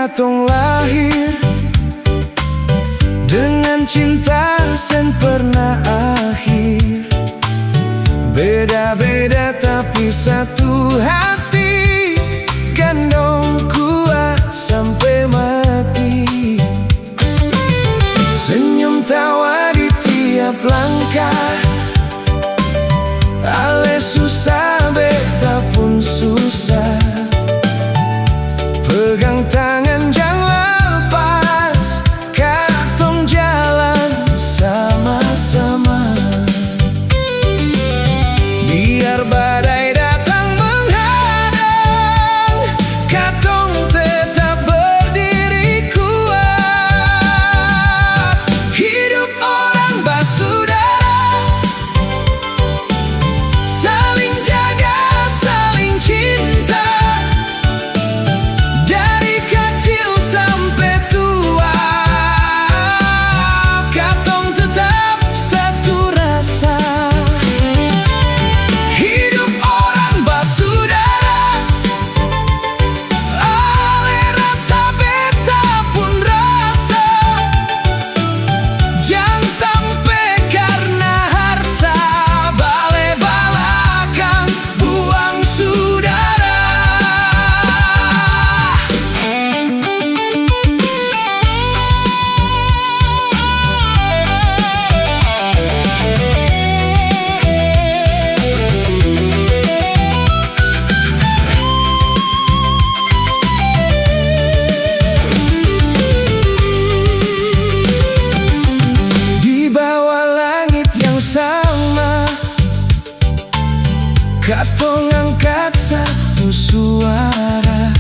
katong lahir dengan cinta sen pernah akhir. Beda-beda tapi satu hati, gandong kuat sampai mati. Senyum tawa di tiap langkah, ale susah beta pun susah. Pegang tangan jangan lepas, katong jalan sama-sama. Biar badai datang menghadang, katong tetap berdiri kuat. Hidup orang basudara, saling jaga, saling cinta. Dari kecil sampai tua, katong tetap satu rasa. Hidup orang basudara, ale rasa beta pun rasa. Jangan sampai karena harta bale-balakan buang saudara. Di bawah langit yang sama, katong angkat satu suara.